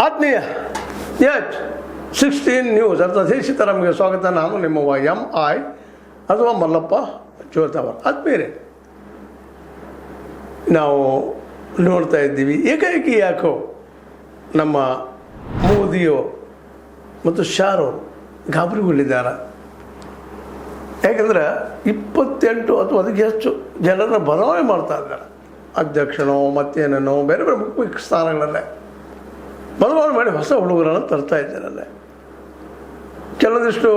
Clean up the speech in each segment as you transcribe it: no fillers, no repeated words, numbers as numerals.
ಆತ್ಮೀಯ H16 news ಅರ್ಥಾತ್ ಸೀತಾರಾಮ್ಗೆ ಸ್ವಾಗತ. ನಾನು ನಿಮ್ಮ MI ಅಥವಾ ಮಲ್ಲಪ್ಪ ಜೋತಾವರ್. ಆತ್ಮೀಯರೇ, ನಾವು ನೋಡ್ತಾ ಇದ್ದೀವಿ ಏಕಾಏಕಿ ಯಾಕೋ ನಮ್ಮ ಮೋದಿಯೋ ಮತ್ತು ಶಾರೋ ಗಾಬರಿಗೊಂಡಿದ್ದಾರೆ. ಯಾಕಂದರೆ 28 ಅಥವಾ ಅದಕ್ಕೆ ಹೆಚ್ಚು ಜನರನ್ನು ಬದಲಾವಣೆ ಮಾಡ್ತಾ ಇದ್ದಾರೆ. ಅಧ್ಯಕ್ಷನೋ ಮತ್ತೇನೋ ಬೇರೆ ಬೇರೆ ಮುಖ್ಯ ಸ್ಥಾನಗಳಲ್ಲೇ ಬದಲಾವಣೆ ಮಾಡಿ ಹೊಸ ಹುಡುಗರನ್ನು ತರ್ತಾ ಇದ್ದಾರಲ್ಲೇ. ಕೆಲವೊಂದಿಷ್ಟು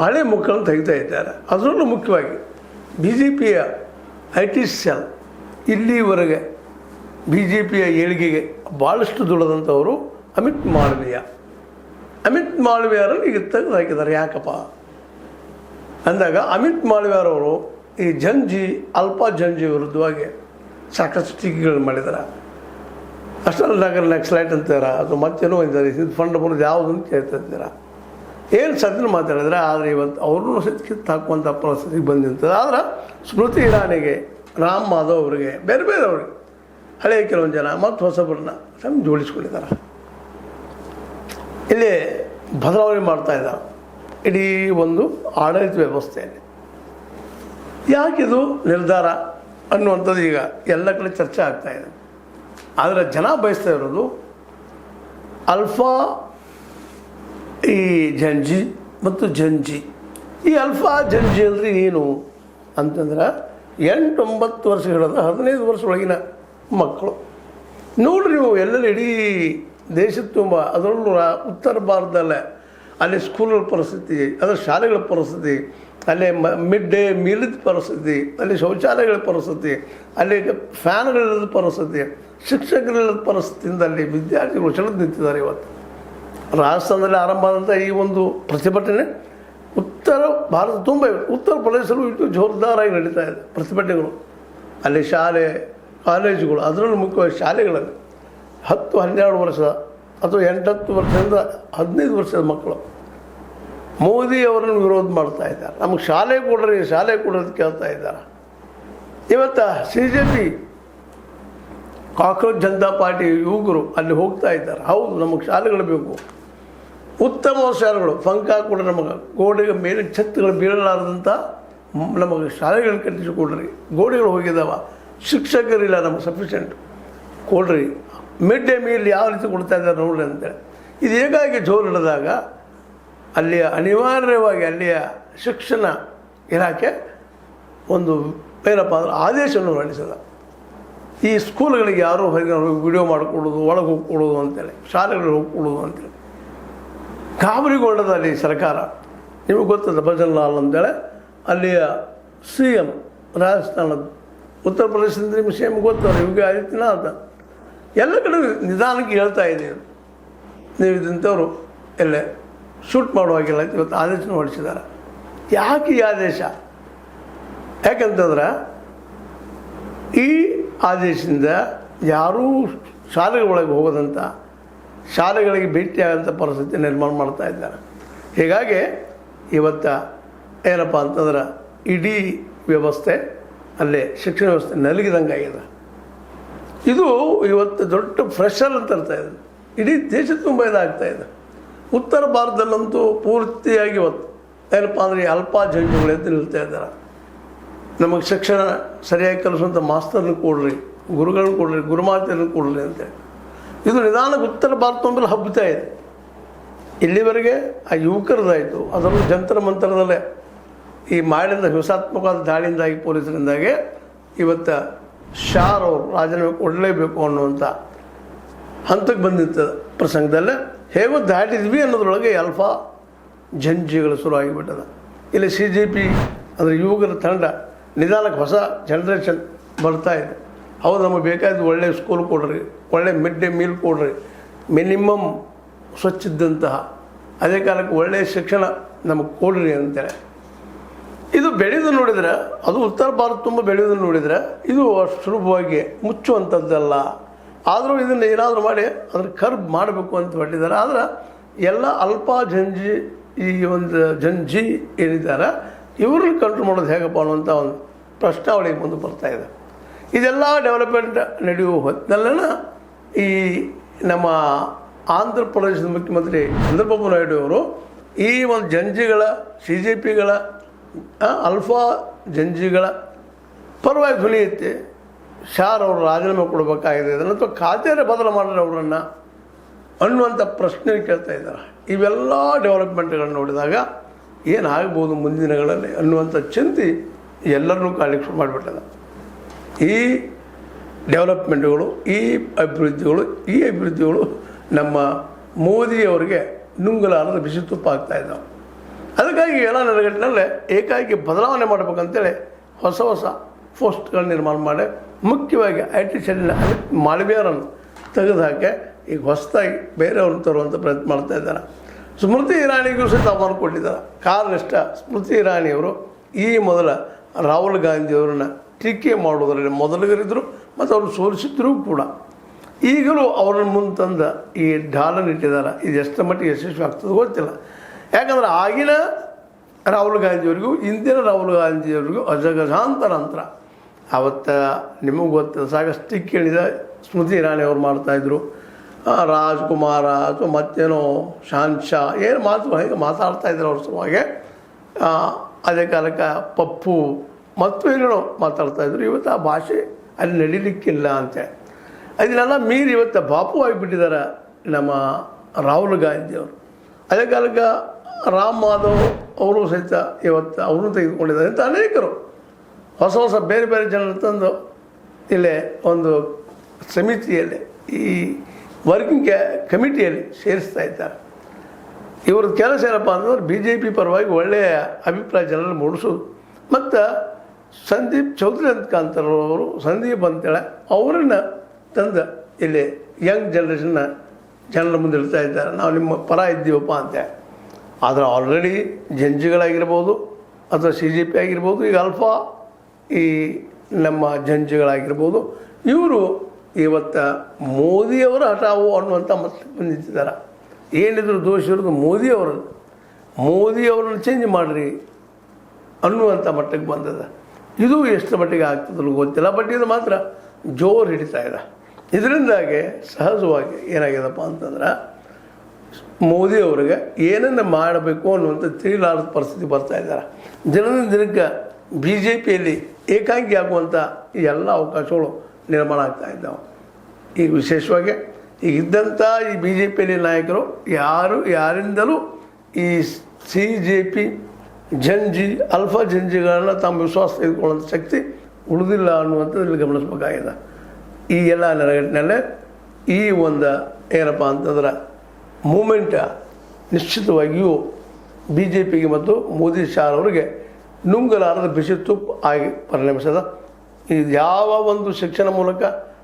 ಹಳೆ ಮುಖಗಳನ್ನು ತೆಗಿತಾ ಇದ್ದಾರೆ. ಅದರಲ್ಲೂ ಮುಖ್ಯವಾಗಿ BJPಯ IT ಸೆಲ್ ಇಲ್ಲಿವರೆಗೆ BJPಯ ಏಳಿಗೆಗೆ ಭಾಳಷ್ಟು ದುಡಿದಂಥವರು ಅಮಿತ್ ಮಾಳವಿಯಾರನ್ನು ಈಗ ತೆಗೆದು ಹಾಕಿದ್ದಾರೆ. ಯಾಕಪ್ಪ ಅಂದಾಗ ಅಮಿತ್ ಮಾಳವಿಯಾರವರು ಈ ಅಲ್ಪಾ ಜಂಜಿ ವಿರುದ್ಧವಾಗಿ ಸಾಕಷ್ಟು ಟೀಕೆಗಳು ಮಾಡಿದ್ದಾರೆ. ಅಷ್ಟೆಲ್ಲ ನಕ್ಸಲೈಟ್ ಅಂತಾರ ಅದು ಮತ್ತೇನೋ ಅಂತಾರೆ, ಇದು ಫಂಡ್ ಬರೋದು ಯಾವುದು ಅಂತ ಕೇಳ್ತಿದ್ದೀರ. ಏನು ಸತ್ಯ ಮಾತಾಡಿದ್ರೆ ಆದರೆ ಇವತ್ತು ಅವ್ರನ್ನೂ ಸಹಿತ ಕಿತ್ತು ಹಾಕುವಂಥ ಪರಿಸ್ಥಿತಿಗೆ ಬಂದಿರ್ತದೆ. ಆದ್ರೆ ಸ್ಮೃತಿ ಇರಾನಿಗೆ, ರಾಮ್ ಮಾಧವ್ ಅವರಿಗೆ, ಬೇರೆ ಬೇರೆಯವ್ರಿಗೆ, ಹಳೆಯ ಕೆಲವೊಂದು ಜನ ಮತ್ತು ಹೊಸಬರನ್ನ ಜೋಡಿಸ್ಕೊಂಡಿದ್ದಾರೆ. ಇಲ್ಲಿ ಬದಲಾವಣೆ ಮಾಡ್ತಾಯಿದ್ದಾರೆ ಇಡೀ ಒಂದು ಆಡಳಿತ ವ್ಯವಸ್ಥೆಯಲ್ಲಿ. ಯಾಕಿದು ನಿರ್ಧಾರ ಅನ್ನುವಂಥದ್ದು ಈಗ ಎಲ್ಲ ಕಡೆ ಚರ್ಚೆ ಆಗ್ತಾಯಿದೆ. ಆದರೆ ಜನ ಬಯಸ್ತಾ ಇರೋದು ಅಲ್ಫಾ ಈ ಜಂಜಿ ಮತ್ತು ಜಂಜಿ. ಈ ಅಲ್ಫಾ ಜಂಜಿ ಅಂದರೆ ಏನು ಅಂತಂದ್ರೆ 8-9 ವರ್ಷಗಳದ 15 ವರ್ಷ ಒಳಗಿನ ಮಕ್ಕಳು. ನೋಡ್ರಿ ನೀವು ಎಲ್ಲೆಲ್ಲಿ ಇಡೀ ದೇಶದ ತುಂಬ, ಅದರಲ್ಲೂ ಉತ್ತರ ಭಾರತದಲ್ಲೇ ಅಲ್ಲಿ ಸ್ಕೂಲ್ಗಳ ಪರಿಸ್ಥಿತಿ, ಅದರ ಶಾಲೆಗಳ ಪರಿಸ್ಥಿತಿ, ಅಲ್ಲಿ ಮಿಡ್ ಡೇ ಮೀಲಿದ ಪರಿಸ್ಥಿತಿ, ಅಲ್ಲಿ ಶೌಚಾಲಯಗಳ ಪರಿಸ್ಥಿತಿ, ಅಲ್ಲಿ ಫ್ಯಾನ್ಗಳಿಲ್ಲದ ಪರಿಸ್ಥಿತಿ, ಶಿಕ್ಷಕರಿಲ್ಲದ ಪರಿಸ್ಥಿತಿಯಿಂದ ಅಲ್ಲಿ ವಿದ್ಯಾರ್ಥಿಗಳು ಸೆಳೆದು ನಿಂತಿದ್ದಾರೆ. ಇವತ್ತು ರಾಜಸ್ಥಾನದಲ್ಲಿ ಆರಂಭ ಆದಂಥ ಈ ಒಂದು ಪ್ರತಿಭಟನೆ ಉತ್ತರ ಭಾರತ ತುಂಬ, ಉತ್ತರ ಪ್ರದೇಶದಲ್ಲೂ ಇಟ್ಟು ಜೋರ್ದಾರಾಗಿ ನಡೀತಾ ಇದೆ ಪ್ರತಿಭಟನೆಗಳು. ಅಲ್ಲಿ ಶಾಲೆ ಕಾಲೇಜುಗಳು, ಅದರಲ್ಲೂ ಮುಖ್ಯವಾಗಿ ಶಾಲೆಗಳಲ್ಲಿ 10-12 ವರ್ಷ ಅಥವಾ 8-10 ವರ್ಷದಿಂದ 15 ವರ್ಷದ ಮಕ್ಕಳು ಮೋದಿ ಅವರನ್ನು ವಿರೋಧ ಮಾಡ್ತಾ ಇದ್ದಾರೆ. ನಮಗೆ ಶಾಲೆ ಕೊಡ್ರಿ ಅಂತ ಕೇಳ್ತಾ ಇದ್ದಾರೆ. ಇವತ್ತು CJP ಕಾಕ್ರೋಚ್ ಜನತಾ ಪಾರ್ಟಿ ಯುವಕರು ಅಲ್ಲಿ ಹೋಗ್ತಾ ಇದ್ದಾರೆ. ಹೌದು, ನಮಗೆ ಶಾಲೆಗಳು ಬೇಕು, ಉತ್ತಮ ಶಾಲೆಗಳು, ಪಂಕ ಕೂಡ ನಮಗೆ ಗೋಡೆಗೆ ಮೇಲೆ ಛತ್ತುಗಳು ಬೀಳಲಾರದಂಥ ನಮಗೆ ಶಾಲೆಗಳನ್ನು ಕಟ್ಟಿಸಿಕೊಡ್ರಿ. ಗೋಡೆಗಳು ಹೋಗಿದ್ದಾವ, ಶಿಕ್ಷಕರಿಲ್ಲ, ನಮಗೆ ಸಫಿಷಿಯೆಂಟ್ ಕೊಡ್ರಿ. ಮಿಡ್ ಡೇ ಮೀಲ್ ಯಾವ ರೀತಿ ಕೊಡ್ತಾ ಇದ್ದಾರೆ ನೋಡ್ರಿ ಅಂತೇಳಿ. ಇದು ಹೇಗಾಗಿ ಜೋರು ಹಿಡಿದಾಗ ಅಲ್ಲಿಯ ಅನಿವಾರ್ಯವಾಗಿ ಅಲ್ಲಿಯ ಶಿಕ್ಷಣ ಇಲಾಖೆ ಒಂದು ಏನಪ್ಪ ಅಂದ್ರೆ ಆದೇಶವನ್ನು ಹೊರಡಿಸಿದ. ಈ ಸ್ಕೂಲ್ಗಳಿಗೆ ಯಾರೂ ಹೊರಗೆ ವಿಡಿಯೋ ಮಾಡಿಕೊಡೋದು, ಒಳಗೆ ಹೋಗ್ಕೊಡೋದು ಅಂತೇಳಿ, ಶಾಲೆಗಳಿಗೆ ಹೋಗ್ಕೊಡೋದು ಅಂತೇಳಿ ಗಾಬರಿಗೊಂಡದ ಅಲ್ಲಿ ಸರ್ಕಾರ. ನಿಮಗೆ ಗೊತ್ತದ ಭಜನ್ಲಾಲ್ ಅಂತೇಳಿ ಅಲ್ಲಿಯ CM ರಾಜಸ್ಥಾನದ, ಉತ್ತರ ಪ್ರದೇಶದಿಂದ ನಿಮ್ಗೆ CM ಗೊತ್ತವ್ರು ಯೋಗಿ ಆದಿತ್ಯನಾಥ್. ಎಲ್ಲ ಕಡೆ ನಿಧಾನಕ್ಕೆ ಹೇಳ್ತಾ ಇದ್ದೀವಿ, ನೀವು ಇದಂಥವ್ರು ಎಲ್ಲೇ ಶೂಟ್ ಮಾಡುವಾಗಿಲ್ಲ ಇವತ್ತು ಆದೇಶನ ಹೊರಡಿಸಿದ್ದಾರೆ. ಯಾಕೆ ಈ ಆದೇಶ? ಯಾಕಂತಂದ್ರೆ ಈ ಆದೇಶದಿಂದ ಯಾರೂ ಶಾಲೆಗಳೊಳಗೆ ಹೋಗೋದಂಥ, ಶಾಲೆಗಳಿಗೆ ಭೇಟಿಯಾಗೋಂಥ ಪರಿಸ್ಥಿತಿ ನಿರ್ಮಾಣ ಮಾಡ್ತಾ ಇದ್ದಾರೆ. ಹೀಗಾಗಿ ಇವತ್ತು ಏನಪ್ಪ ಅಂತಂದ್ರೆ ಇಡೀ ವ್ಯವಸ್ಥೆ ಅಲ್ಲೇ ಶಿಕ್ಷಣ ವ್ಯವಸ್ಥೆ ನಲಗಿದಂಗೆ ಆಗಿದೆ. ಇದು ಇವತ್ತು ದೊಡ್ಡ ಫ್ರೆಷರ್ ಅಂತ ಅರ್ಥ ಇದೆ. ಇಡೀ ದೇಶದ ತುಂಬ ಇದಾಗ್ತಾಯಿದೆ. ಉತ್ತರ ಭಾರತದಲ್ಲಂತೂ ಪೂರ್ತಿಯಾಗಿ ಇವತ್ತು ಏನಪ್ಪ ಅಂದರೆ ಅಲ್ಪಾ ಜಂಜುಗಳು ಎದ್ದು ನಿಲ್ತಾ ಇದ್ದಾರೆ. ನಮಗೆ ಶಿಕ್ಷಣ ಸರಿಯಾಗಿ ಕಲಿಸುವಂಥ ಮಾಸ್ತರ್ನ ಕೊಡ್ರಿ, ಗುರುಗಳನ್ನ ಕೊಡ್ರಿ, ಗುರುಮಾತೆಯನ್ನು ಕೊಡ್ರಿ ಅಂತೇಳಿ ಇದು ನಿಧಾನಕ್ಕೆ ಉತ್ತರ ಭಾರತ ತುಂಬಲ್ಲಿ ಹಬ್ಬುತ್ತಾ ಇದೆ. ಇಲ್ಲಿವರೆಗೆ ಆ ಯುವಕರದಾಯಿತು, ಅದರಲ್ಲೂ ಜಂತರ ಮಂತರದಲ್ಲೇ ಈ ಮಾಡಿದ ಹಿಂಸಾತ್ಮಕವಾದ ದಾಳಿಯಿಂದಾಗಿ ಪೊಲೀಸರಿಂದಾಗಿ ಇವತ್ತು ಶಾರ್ ಅವರು ರಾಜೀನಾಮೆ ಕೊಡಲೇಬೇಕು ಅನ್ನುವಂಥ ಹಂತಕ್ಕೆ ಬಂದಿರ್ತದೆ. ಪ್ರಸಂಗದಲ್ಲೇ ಹೇಗೋ ದಾಟಿದ್ವಿ ಅನ್ನೋದ್ರೊಳಗೆ ಅಲ್ಫಾ ಜಂಜಿಗಳು ಶುರುವಾಗಿಬಿಟ್ಟದ. ಇಲ್ಲಿ CJP ಅಂದರೆ ಯುವಕರ ತಂಡ ನಿಧಾನಕ್ಕೆ ಹೊಸ ಜನ್ರೇಷನ್ ಬರ್ತಾ ಇದೆ. ಹೌದು, ನಮಗೆ ಬೇಕಾದ ಒಳ್ಳೆಯ ಸ್ಕೂಲ್ ಕೊಡ್ರಿ, ಒಳ್ಳೆ ಮಿಡ್ ಡೇ ಮೀಲ್ ಕೊಡ್ರಿ, ಮಿನಿಮಮ್ ಸ್ವಚ್ಛ ಇದ್ದಂತಹ, ಅದೇ ಕಾಲಕ್ಕೆ ಒಳ್ಳೆಯ ಶಿಕ್ಷಣ ನಮಗೆ ಕೊಡ್ರಿ ಅಂತೇಳಿ ಇದು ಬೆಳೆದು ನೋಡಿದರೆ, ಅದು ಉತ್ತರ ಭಾರತ ತುಂಬ ಬೆಳೆಯೋದನ್ನು ನೋಡಿದರೆ ಇದು ಅಷ್ಟು ಸುಲಭವಾಗಿ ಮುಚ್ಚುವಂಥದ್ದಲ್ಲ. ಆದರೂ ಇದನ್ನು ಏನಾದರೂ ಮಾಡಿ ಅದ್ರ ಕರ್ಬ್ ಮಾಡಬೇಕು ಅಂತ ಹೊರಟಿದ್ದಾರೆ. ಆದರೆ ಎಲ್ಲ ಅಲ್ಪಾ ಜಂಜಿ, ಈ ಒಂದು ಜಂಜಿ ಏನಿದ್ದಾರೆ ಇವ್ರನ್ನ ಕಂಟ್ರೋಲ್ ಮಾಡೋದು ಹೇಗಪ್ಪ ಅನ್ನುವಂಥ ಒಂದು ಪ್ರಶ್ನಾವಳಿಗೆ ಮುಂದೆ ಬರ್ತಾಯಿದೆ. ಇದೆಲ್ಲ ಡೆವಲಪ್ಮೆಂಟ್ ನಡೆಯುವ ಹೊತ್ತಿನಲ್ಲೇನ ಈ ನಮ್ಮ ಆಂಧ್ರ ಪ್ರದೇಶದ ಮುಖ್ಯಮಂತ್ರಿ ಚಂದ್ರಬಾಬು ನಾಯ್ಡು ಅವರು ಈ ಒಂದು ಜಂಜಿಗಳ CJPಗಳ ಅಲ್ಫಾ ಜಂಜಿಗಳ ಪರವಾಗಿ ಧ್ವನಿ ಎತ್ತಿ ಶಾರ್ ಅವರು ರಾಜೀನಾಮೆ ಕೊಡಬೇಕಾಗಿದೆ ಇದನ್ನು ಅಥವಾ ಖಾತೆಯೇ ಬದಲು ಮಾಡಿದ್ರೆ ಅವರನ್ನು ಅನ್ನುವಂಥ ಪ್ರಶ್ನೆ ಕೇಳ್ತಾ ಇದ್ದಾರೆ. ಇವೆಲ್ಲ ಡೆವಲಪ್ಮೆಂಟ್ಗಳನ್ನು ನೋಡಿದಾಗ ಏನಾಗ್ಬೋದು ಮುಂದಿನ ದಿನಗಳಲ್ಲಿ ಅನ್ನುವಂಥ ಚಿಂತೆ ಎಲ್ಲರನ್ನೂ ಕಾಲಿಕ್ಕೆ ಶುರು ಮಾಡಿಬಿಟ್ಟದ. ಈ ಡೆವಲಪ್ಮೆಂಟ್ಗಳು, ಈ ಅಭಿವೃದ್ಧಿಗಳು ನಮ್ಮ ಮೋದಿಯವರಿಗೆ ನುಂಗಲಾರದ ಬಿಸಿ ತುಪ್ಪ ಆಗ್ತಾ ಇದ್ದಾವೆ. ಅದಕ್ಕಾಗಿ ಎಲ್ಲ ನೆಲೆಗಟ್ಟಿನಲ್ಲೇ ಏಕಾಏಕಿ ಬದಲಾವಣೆ ಮಾಡಬೇಕಂತೇಳಿ ಹೊಸ ಪೋಸ್ಟ್ಗಳನ್ನ ನಿರ್ಮಾಣ ಮಾಡಿ ಮುಖ್ಯವಾಗಿ IT ಸೆಲ್ನ ಮಾಳವಿಯರನ್ನು ತೆಗೆದುಹಾಕಿ ಈಗ ಹೊಸದಾಗಿ ಬೇರೆಯವ್ರನ್ನ ತರುವಂಥ ಪ್ರಯತ್ನ ಮಾಡ್ತಾ ಇದ್ದಾರೆ. ಸ್ಮೃತಿ ಇರಾನಿಗೂ ಸಹಿತ ಆಹ್ವಾನ ಕೊಟ್ಟಿದ್ದಾರೆ. ಕಾರಣಷ್ಟ ಸ್ಮೃತಿ ಇರಾನಿಯವರು ಈ ಮೊದಲ ರಾಹುಲ್ ಗಾಂಧಿಯವರನ್ನ ಟೀಕೆ ಮಾಡೋದರಲ್ಲಿ ಮೊದಲಿಗರಿದ್ದರು ಮತ್ತು ಅವರು ಸೋಲಿಸಿದ್ರೂ ಕೂಡ ಈಗಲೂ ಅವರನ್ನು ಮುಂತಂದ ಈ ಢಾಲನ್ನು ಇಟ್ಟಿದ್ದಾರೆ. ಇದು ಎಷ್ಟು ಮಟ್ಟಿಗೆ ಯಶಸ್ವಿ ಆಗ್ತದೆ ಗೊತ್ತಿಲ್ಲ. ಯಾಕಂದರೆ ಆಗಿನ ರಾಹುಲ್ ಗಾಂಧಿಯವರಿಗೂ ಇಂದಿನ ರಾಹುಲ್ ಗಾಂಧಿಯವರಿಗೂ ಅಜಗಜಾಂತರ ಅಂತರ. ಆವತ್ತು ನಿಮಗೆ ಗೊತ್ತಿಲ್ಲ, ಸಾಕಷ್ಟು ಟೀಕೆ ಹೇಳಿದ ಸ್ಮೃತಿ ಇರಾನಿ ಅವ್ರು ಮಾಡ್ತಾಯಿದ್ರು. ರಾಜ್ಕುಮಾರ ಅಥವಾ ಮತ್ತೇನೋ ಶಹನ್ಶಾ ಏನು ಹೇಗೆ ಮಾತಾಡ್ತಾಯಿದ್ರು ಅವ್ರ ಸಲುವಾಗಿ. ಅದೇ ಕಾಲಕ್ಕೆ ಪಪ್ಪು ಮತ್ತು ಏನೇನೋ ಮಾತಾಡ್ತಾಯಿದ್ರು. ಇವತ್ತು ಆ ಭಾಷೆ ಅಲ್ಲಿ ನಡೀಲಿಕ್ಕಿಲ್ಲ ಅಂತೇಳಿ ಅದನ್ನೆಲ್ಲ ಮೀರಿ ಇವತ್ತು ಬಾಪು ಆಗಿಬಿಟ್ಟಿದ್ದಾರೆ ನಮ್ಮ ರಾಹುಲ್ ಗಾಂಧಿಯವರು. ಅದೇ ಕಾಲಕ್ಕೆ ರಾಮ್ ಮಾಧವ್ ಅವರು ಸಹಿತ ಇವತ್ತು ಅವರು ತೆಗೆದುಕೊಂಡಿದ್ದಾರೆ. ಇಂಥ ಅನೇಕರು ಹೊಸ ಬೇರೆ ಬೇರೆ ಜನರು ತಂದು ಇಲ್ಲೇ ಒಂದು ಸಮಿತಿಯಲ್ಲಿ ಈ ವರ್ಕಿಂಗ್ ಕಮಿಟಿಯಲ್ಲಿ ಸೇರಿಸ್ತಾ ಇದ್ದಾರೆ. ಇವ್ರದ್ದು ಕೆಲಸ ಏನಪ್ಪ ಅಂತಂದ್ರೆ BJP ಪರವಾಗಿ ಒಳ್ಳೆಯ ಅಭಿಪ್ರಾಯ ಜನರಲ್ಲಿ ಮೂಡಿಸೋದು. ಮತ್ತು ಸಂದೀಪ್ ಚೌಧರಿ ಅಂತಕ್ಕಂಥವ್ರು ಸಂದೀಪ್ ಅಂತೇಳಿ ಅವರನ್ನು ತಂದು ಇಲ್ಲಿ ಯಂಗ್ ಜನ್ರೇಷನ್ನ ಜನರ ಮುಂದೆ ಇಡ್ತಾ ಇದ್ದಾರೆ. ನಾವು ನಿಮ್ಮ ಪರ ಇದ್ದೀವಪ್ಪ ಅಂತೇಳಿ. ಆದರೆ ಆಲ್ರೆಡಿ ಜಂಜಿಗಳಾಗಿರ್ಬೋದು ಅಥವಾ CJP ಆಗಿರ್ಬೋದು, ಈಗ ಅಲ್ಫಾ ಈ ನಮ್ಮ ಜಂಜಿಗಳಾಗಿರ್ಬೋದು, ಇವರು ಇವತ್ತು ಮೋದಿಯವರ ಹಠಾವು ಅನ್ನುವಂಥ ಮತ್ತೆ ನಿಂತಿದ್ದಾರೆ. ಏನಿದ್ರು ದೋಷ ಇರೋದು ಮೋದಿಯವರನ್ನು ಚೇಂಜ್ ಮಾಡಿರಿ ಅನ್ನುವಂಥ ಮಟ್ಟಕ್ಕೆ ಬಂದದ. ಇದು ಎಷ್ಟು ಮಟ್ಟಿಗೆ ಆಗ್ತದಲ್ಲ ಗೊತ್ತಿಲ್ಲ, ಬಟ್ ಇದು ಮಾತ್ರ ಜೋರು ಹಿಡಿತಾ ಇದೆ. ಇದರಿಂದಾಗಿ ಸಹಜವಾಗಿ ಏನಾಗ್ಯದಪ್ಪ ಅಂತಂದ್ರೆ ಮೋದಿಯವರಿಗೆ ಏನನ್ನು ಮಾಡಬೇಕು ಅನ್ನುವಂಥ ತಿಳಿಲಾರದ ಪರಿಸ್ಥಿತಿ ಬರ್ತಾ ಇದ್ದಾರೆ. ದಿನದಿಂದ ದಿನಕ್ಕೆ BJPಯಲ್ಲಿ ಏಕಾಂಗಿ ಆಗುವಂಥ ಎಲ್ಲ ಅವಕಾಶಗಳು ನಿರ್ಮಾಣ ಆಗ್ತಾ ಇದ್ದಾವೆ. ಈಗ ವಿಶೇಷವಾಗಿ ಈಗ ಇದ್ದಂಥ ಈ BJPಯಲ್ಲಿ ನಾಯಕರು ಯಾರಿಂದಲೂ ಈ CJP ಅಲ್ಫಾ ಜಂಜಿಗಳನ್ನ ತಮ್ಮ ವಿಶ್ವಾಸ ತೆಗೆದುಕೊಳ್ಳುವಂಥ ಶಕ್ತಿ ಉಳಿದಿಲ್ಲ ಅನ್ನುವಂಥದ್ದಲ್ಲಿ ಗಮನಿಸಬೇಕಾಗಿದೆ. ಈ ಎಲ್ಲ ನೆಲೆಗಟ್ಟಿನಲ್ಲೇ ಈ ಒಂದು ಏನಪ್ಪ ಅಂತಂದ್ರೆ ಮೂಮೆಂಟ ನಿಶ್ಚಿತವಾಗಿಯೂ BJPಗೆ ಮತ್ತು ಮೋದಿ ಶಾರ್ ಅವರಿಗೆ ನುಂಗಲಾರದ ಬಿಸಿ ತುಪ್ಪ ಆಗಿ ಪರಿಣಮಿಸದ. ಇದು ಯಾವ ಒಂದು ಶಿಕ್ಷಣ ಮೂಲಕ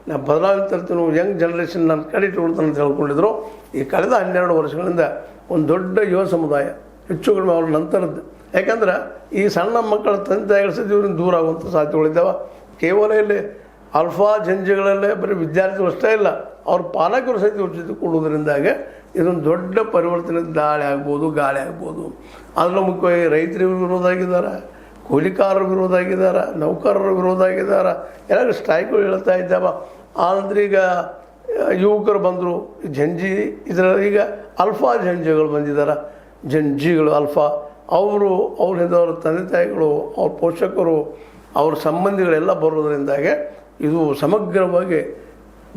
ನಾವು ಬದಲಾವಣೆ ತರ್ತೀವಿ, ಯಂಗ್ ಜನ್ರೇಷನ್ ನಾನು ಕಡೆ ಇಟ್ಕೊಳ್ತಾನೆ ಅಂತ ಹೇಳ್ಕೊಂಡಿದ್ರು. ಈ ಕಳೆದ 12 ವರ್ಷಗಳಿಂದ ಒಂದು ದೊಡ್ಡ ಯುವ ಸಮುದಾಯ ಹೆಚ್ಚು ಕಡಿಮೆ ಅವ್ರ ನಂತರದ್ದು. ಯಾಕಂದ್ರೆ ಈ ಸಣ್ಣ ಮಕ್ಕಳ ತಂದೆ ತಾಯಿಗಳ ಸಹಿತ ಇವ್ರಿಂದ ದೂರ ಆಗುವಂಥ ಸಾಧ್ಯತೆಗಳಿದ್ದಾವೆ. ಕೇವಲ ಇಲ್ಲಿ ಅಲ್ಫಾ ಜಂಜಿಗಳಲ್ಲೇ ಬರೀ ವಿದ್ಯಾರ್ಥಿಗಳು ಅಷ್ಟೇ ಇಲ್ಲ, ಅವ್ರ ಪಾಲಕರು ಸಹಿತ ಇವ್ರ ಜೊತೆ ಕೊಡುವುದರಿಂದಾಗೆ ಇದೊಂದು ದೊಡ್ಡ ಪರಿವರ್ತನೆ ಗಾಳಿ ಆಗ್ಬೋದು. ಅದರಲ್ಲೂ ಮುಖ್ಯವಾಗಿ ರೈತರ ವಿರೋಧ ಆಗಿದ್ದಾರೆ, ಕೂಲಿಕಾರರ ವಿರೋಧ ಆಗಿದ್ದಾರೆ, ನೌಕರರ ವಿರೋಧ ಆಗಿದ್ದಾರೆ, ಎಲ್ಲರೂ ಸ್ಟ್ರೈಕ್ಗಳು ಹೇಳ್ತಾ ಇದ್ದಾವೆ. ಆನಂತರ ಈಗ ಯುವಕರು ಬಂದರು ಜಂಜಿ ಇದರಲ್ಲಿ ಈಗ ಅಲ್ಫಾ ಜಂಜಿಗಳು ಬಂದಿದ್ದಾರೆ. ಜಂಜಿಗಳು ಅಲ್ಫಾ ಅವರಿಂದ ಅವರ ತಂದೆ ತಾಯಿಗಳು, ಅವ್ರ ಪೋಷಕರು, ಅವ್ರ ಸಂಬಂಧಿಗಳೆಲ್ಲ ಬರೋದರಿಂದಾಗೆ ಇದು ಸಮಗ್ರವಾಗಿ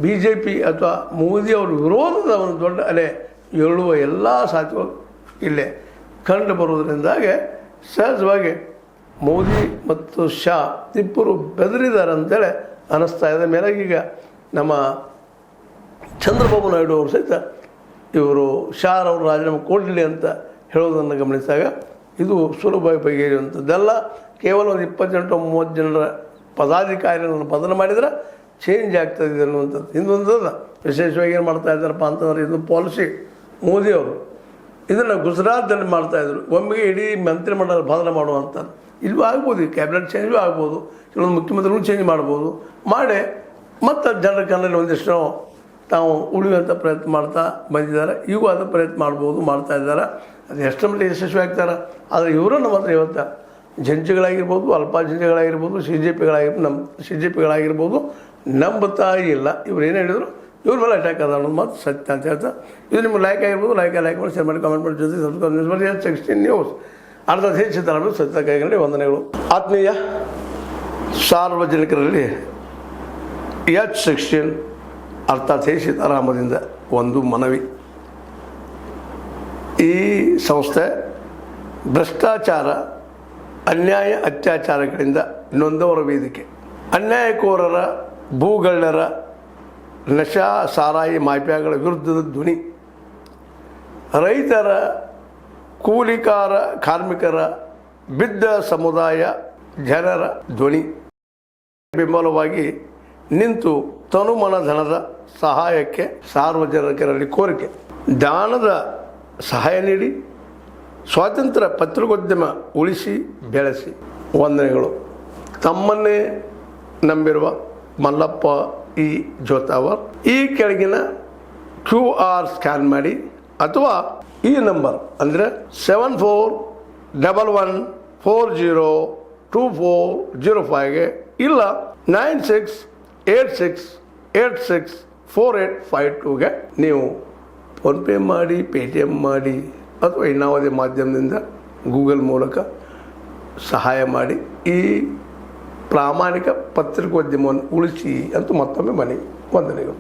BJP ಅಥವಾ ಮೋದಿ ಅವ್ರ ವಿರೋಧದ ಒಂದು ದೊಡ್ಡ ಅಲೆ ಏಳುವ ಎಲ್ಲ ಸಾಧ್ಯಗಳು ಇಲ್ಲೇ ಕಂಡು ಬರೋದರಿಂದಾಗೆ ಸಹಜವಾಗಿ ಮೋದಿ ಮತ್ತು ಶಾ ಇಬ್ಬರು ಬೆದರಿದ್ದಾರೆ ಅಂತೇಳಿ ಅನ್ನಿಸ್ತಾ ಇದೆ. ಮೇಲಾಗೀಗ ನಮ್ಮ ಚಂದ್ರಬಾಬು ನಾಯ್ಡು ಅವರು ಸಹಿತ ಇವರು ಶಾರ್ ಅವರು ರಾಜೀನಾಮೆ ಕೊಡಲಿ ಅಂತ ಹೇಳೋದನ್ನು ಗಮನಿಸಿದಾಗ ಇದು ಸುಲಭವಾಗಿ ಬಗೆಹರಿಯುವಂಥದ್ದೆಲ್ಲ. ಕೇವಲ ಒಂದು 28-30 ಜನರ ಪದಾಧಿಕಾರಿಗಳನ್ನು ಬದಲು ಮಾಡಿದರೆ ಚೇಂಜ್ ಆಗ್ತದೆ ಅನ್ನುವಂಥದ್ದು ಇನ್ನೊಂದನ್ನು ವಿಶೇಷವಾಗಿ ಏನು ಮಾಡ್ತಾ ಇದ್ದಾರಪ್ಪ ಅಂತಂದ್ರೆ ಇದು ಪಾಲಿಸಿ ಮೋದಿಯವರು ಇದನ್ನು ಗುಜರಾತ್ನಲ್ಲಿ ಮಾಡ್ತಾಯಿದ್ರು. ಒಮ್ಮೆಗೆ ಇಡೀ ಮಂತ್ರಿಮಂಡಲ ಬದಲು ಮಾಡುವಂಥದ್ದು ಇಲ್ಲೂ ಆಗ್ಬೋದು, ಈ ಕ್ಯಾಬಿನೆಟ್ ಚೇಂಜು ಆಗ್ಬೋದು, ಕೆಲವೊಂದು ಮುಖ್ಯಮಂತ್ರಿಗಳು ಚೇಂಜ್ ಮಾಡ್ಬೋದು. ಮಾಡಿ ಮತ್ತು ಜನರ ಕಣ್ಣಲ್ಲಿ ಒಂದಿಷ್ಟು ತಾವು ಉಳಿಯುವಂಥ ಪ್ರಯತ್ನ ಮಾಡ್ತಾ ಬಂದಿದ್ದಾರೆ. ಈಗೂ ಅದು ಪ್ರಯತ್ನ ಮಾಡ್ತಾ ಇದ್ದಾರೆ. ಅದು ಎಷ್ಟು ಮಟ್ಟಿಗೆ ಯಶಸ್ವಿ ಆಗ್ತಾರೆ. ಆದರೆ ಇವರನ್ನು ಮಾತ್ರ ಇವತ್ತು ಜಂಜಿಗಳಾಗಿರ್ಬೋದು, ಅಲ್ಪಾ ಜಂಜಿಗಳಾಗಿರ್ಬೋದು, CJPಗಳಾಗಿರ್ಬೋದು, CJPಗಳಾಗಿರ್ಬೋದು ನಂಬುತ್ತಾ ಇಲ್ಲ. ಇವ್ರು ಏನು ಹೇಳಿದರು, ಇವ್ರ ಮೇಲೆ ಅಟ್ಯಾಕ್ ಅದ ಅನ್ನೋದು ಮಾತು ಸತ್ಯ ಅಂತ ಹೇಳ್ತಾ ಇದು ನಿಮ್ಗೆ ಲೈಕ್ ಆಗಿರ್ಬೋದು, ಲೈಕ್ ಮಾಡಿ ಶೇರ್ ಮಾಡಿ ಕಮೆಂಟ್ ಮಾಡಿ ಜೊತೆ ಸಬ್ಸ್ಕ್ರೈಬ್ ಮಾಡಿ. H16 ನ್ಯೂಸ್ ಅರ್ಧ ಸಿದ್ಧಾಂತ ಸತ್ಯ ಕೈಗೊಂಡು ವಂದನೆಗಳು. ಆತ್ಮೀಯ ಸಾರ್ವಜನಿಕರಲ್ಲಿ H16 ಅರ್ಥಾತ್ ಸೀತಾರಾಮದಿಂದ ಒಂದು ಮನವಿ. ಈ ಸಂಸ್ಥೆ ಭ್ರಷ್ಟಾಚಾರ, ಅನ್ಯಾಯ, ಅತ್ಯಾಚಾರಗಳಿಂದ ನೊಂದವರ ವೇದಿಕೆ. ಅನ್ಯಾಯಕೋರರ, ಭೂಗಳ್ಳರ, ನಶಾ ಸಾರಾಯಿ ಮಾಫಿಯಾಗಳ ವಿರುದ್ಧದ ಧ್ವನಿ. ರೈತರ, ಕೂಲಿಕಾರ, ಕಾರ್ಮಿಕರ, ಬಿದ್ದ ಸಮುದಾಯ ಜನರ ಧ್ವನಿ. ಬೆಂಬಲವಾಗಿ ನಿಂತು ತನುಮನ ಧನದ ಸಹಾಯಕ್ಕೆ ಸಾರ್ವಜನಿಕರಲ್ಲಿ ಕೋರಿಕೆ. ದಾನದ ಸಹಾಯ ನೀಡಿ ಸ್ವಾತಂತ್ರ್ಯ ಪತ್ರಿಕೋದ್ಯಮ ಉಳಿಸಿ ಬೆಳೆಸಿ. ವಂದನೆಗಳು. ತಮ್ಮನ್ನೇ ನಂಬಿರುವ ಮಲ್ಲಪ್ಪ ಇ ಜೋತಾವರ್. ಈ ಕೆಳಗಿನ QR ಸ್ಕ್ಯಾನ್ ಮಾಡಿ ಅಥವಾ ಈ ನಂಬರ್ ಅಂದರೆ 7411402405ಗೆ ಇಲ್ಲ 9686864852ಗೆ ನೀವು ಫೋನ್ಪೇ ಮಾಡಿ, ಪೇಟಿಎಮ್ ಮಾಡಿ ಅಥವಾ ಇನ್ನಾವುದೇ ಮಾಧ್ಯಮದಿಂದ ಗೂಗಲ್ ಮೂಲಕ ಸಹಾಯ ಮಾಡಿ ಈ ಪ್ರಾಮಾಣಿಕ ಪತ್ರಿಕೋದ್ಯಮವನ್ನು ಉಳಿಸಿ ಅಂತ ಮತ್ತೊಮ್ಮೆ ಮನವಿ. ವಂದನೆಗಳು.